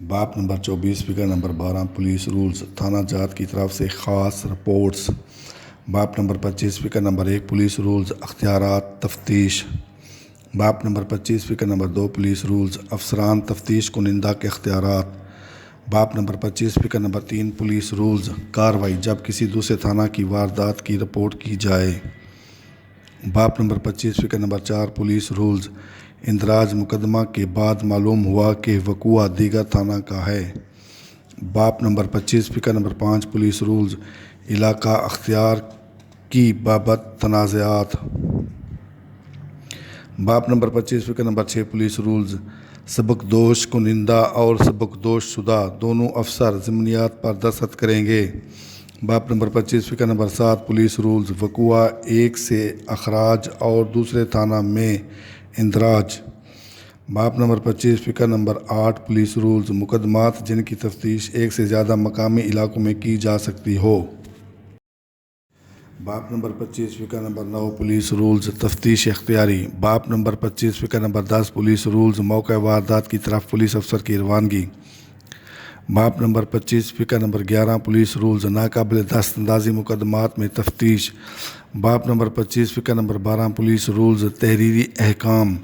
باپ نمبر 24 فقہ number 12 police rules تھانہ جات کی طرف سے خاص رپورٹس۔ باپ نمبر 25 فقہ نمبر 1 پولیس رولز اختیارات تفتیش۔ باپ نمبر 25 فقہ نمبر 2 پولیس رولز افسران تفتیش کنندہ کے اختیارات۔ باپ نمبر 25 فقہ نمبر 3 پولیس رولز کارروائی جب کسی دوسرے تھانہ کی واردات کی رپورٹ کی جائے۔ باپ نمبر 25 فقہ نمبر 4 پولیس رولز اندراج مقدمہ کے بعد معلوم ہوا کہ وقوع دیگر تھانہ کا ہے۔ باپ نمبر 25 فقہ نمبر 5 پولیس رولز علاقہ اختیار کی بابت تنازعات۔ باپ نمبر 25 فقہ نمبر 6 پولیس رولز سبکدوش کنندہ اور سبکدوش شدہ دونوں افسر ضمنیات پر دستخط کریں گے۔ باپ نمبر 25 فقہ نمبر 7 پولیس رولز وقوع ایک سے اخراج اور دوسرے تھانہ میں اندراج۔ باپ نمبر 25 فقہ نمبر 8 پولیس رولز مقدمات جن کی تفتیش ایک سے زیادہ مقامی علاقوں میں کی جا سکتی ہو۔ باپ نمبر 25 فقہ نمبر 9 پولیس رولز تفتیش اختیاری۔ باپ نمبر 25 فقہ نمبر 10 پولیس رولز موقع واردات کی طرف پولیس افسر کی روانگی۔ باپ نمبر 25 فقہ نمبر 11 پولیس رولز ناقابل دست اندازی مقدمات میں تفتیش۔ باپ نمبر 25 فقہ نمبر 12 پولیس رولز تحریری احکام۔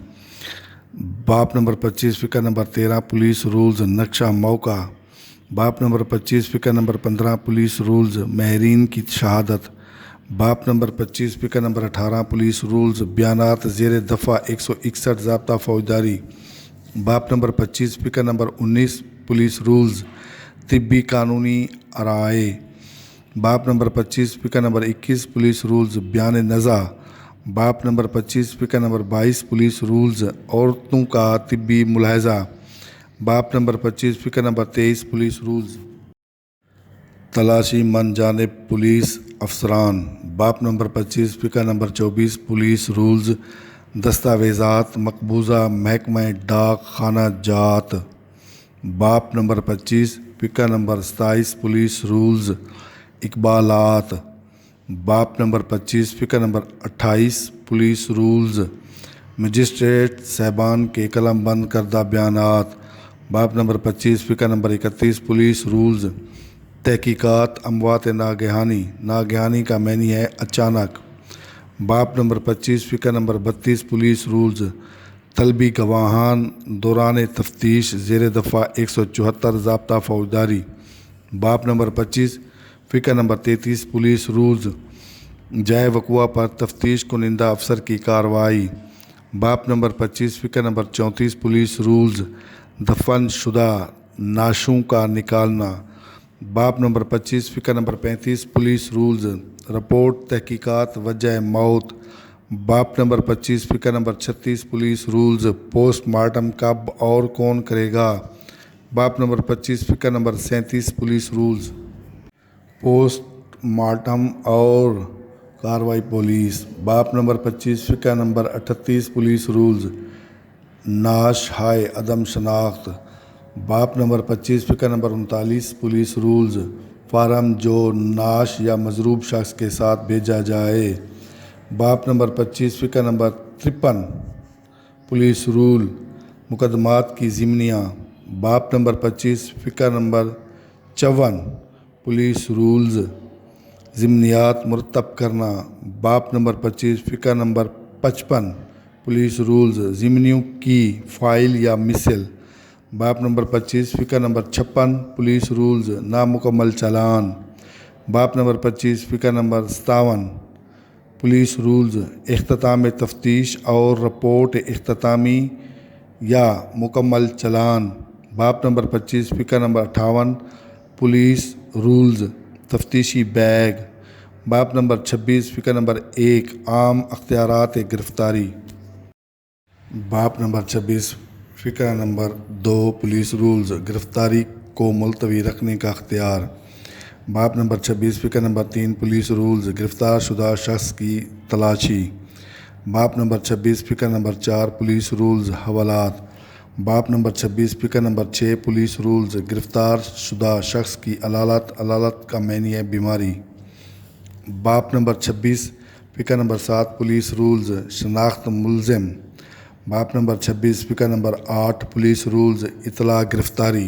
باپ نمبر 25 فقہ نمبر 13 پولیس رولز نقشہ موقع۔ باپ نمبر 25 فقہ نمبر 15 پولیس رولز ماہرین کی شہادت۔ باپ نمبر 25 فقہ نمبر 18 پولیس رولز بیانات زیر دفعہ 161 ضابطہ فوجداری۔ باپ نمبر 25 فقہ نمبر 19 پولیس رولز طبی قانونی ارائے۔ باپ نمبر 25 فقہ نمبر 21 پولیس رولز بیان نزا۔ باپ نمبر 25 فقہ نمبر 22 پولیس رولز عورتوں کا طبی ملاحظہ۔ باپ نمبر 25 فقہ نمبر 23 پولیس رولز تلاشی من جانب پولیس افسران۔ باپ نمبر 25 فقہ نمبر 24 پولیس رولز دستاویزات مقبوضہ محکمہ ڈاک خانہ جات۔ باپ نمبر 25 فقہ نمبر 27 پولیس رولز اقبالات۔ باپ نمبر 25 فقہ نمبر 28 پولیس رولز مجسٹریٹ صاحبان کے قلم بند کردہ بیانات۔ باپ نمبر 25 فقہ نمبر 31 پولیس رولز تحقیقات اموات ناگہانی۔ ناگہانی کا معنی ہے اچانک۔ باپ نمبر 25 فقہ نمبر 32 پولیس رولز طلبی گواہان دوران تفتیش زیر دفعہ 174 ضابطہ فوجداری۔ باپ نمبر 25 فقہ نمبر 33 پولیس رولز جائے وقوع پر تفتیش کنندہ افسر کی کارروائی۔ باپ نمبر 25 فقہ نمبر 34 پولیس رولز دفن شدہ نعشوں کا نکالنا۔ باپ نمبر 25 فقہ نمبر 35 پولیس رولز رپورٹ تحقیقات وجہ موت۔ باپ نمبر 25 فقہ نمبر 36 پولیس رولز پوسٹ مارٹم کب اور کون کرے گا۔ باپ نمبر 25 فقہ نمبر 37 پولیس رولز پوسٹ مارٹم اور کارروائی پولیس۔ باپ نمبر 25 فقہ نمبر 38 پولیس رولز نعش ہائے عدم شناخت۔ باپ نمبر 25 فقہ نمبر 39 پولیس رولز فارم جو نعش یا مضروب شخص کے ساتھ بھیجا جائے۔ باپ نمبر 25 فقہ نمبر 53 پولیس رول مقدمات کی ضمنیاں۔ باپ نمبر 25 فقہ نمبر 54 پولیس رولز ضمنیات مرتب کرنا۔ باپ نمبر 25 فقہ نمبر 55 پولیس رولز ضمنیوں کی فائل یا مثل۔ باپ نمبر 25 فقہ نمبر 56 پولیس رولز نامکمل چالان۔ باپ نمبر 25 فقہ نمبر 57 پولیس رولز اختتام تفتیش اور رپورٹ اختتامی یا مکمل چالان۔ باپ نمبر 25 فقہ نمبر 58 پولیس رولز تفتیشی بیگ۔ باپ نمبر 26 فقہ نمبر 1 عام اختیارات گرفتاری۔ باپ نمبر 26 فقہ نمبر 2 پولیس رولز گرفتاری کو ملتوی رکھنے کا اختیار۔ باپ نمبر 26 فقہ نمبر 3 پولیس رولز گرفتار شدہ شخص کی تلاشی۔ باپ نمبر 26 فقہ نمبر 4 پولیس رولز حوالات۔ باپ نمبر 26 فقہ نمبر 6 پولیس رولز گرفتار شدہ شخص کی علالت۔ علالت کا معنی ہے بیماری۔ باپ نمبر 26 فقہ نمبر 7 پولیس رولز شناخت ملزم۔ باپ نمبر 26 فقہ نمبر 8 پولیس رولز اطلاع گرفتاری۔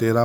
13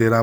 13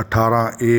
18A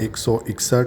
161,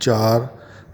4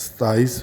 27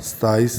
27